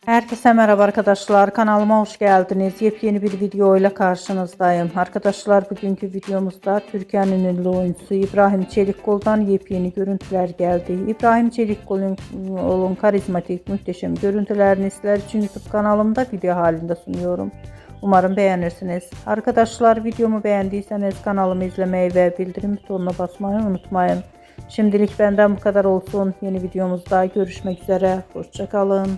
Herkese merhaba arkadaşlar, kanalıma hoş geldiniz. Yepyeni bir video ile karşınızdayım. Arkadaşlar, bugünkü videomuzda Türkiye'nin ünlü oyuncusu İbrahim Çelikkol'dan yepyeni görüntüler geldi. İbrahim Çelikkol'un karizmatik, muhteşem görüntülerini sizler için YouTube kanalımda video halinde sunuyorum. Umarım beğenirsiniz. Arkadaşlar, videomu beğendiyseniz kanalımı izlemeyi ve bildirim butonuna basmayı unutmayın. Şimdilik benden bu kadar olsun. Yeni videomuzda görüşmek üzere. Hoşça kalın.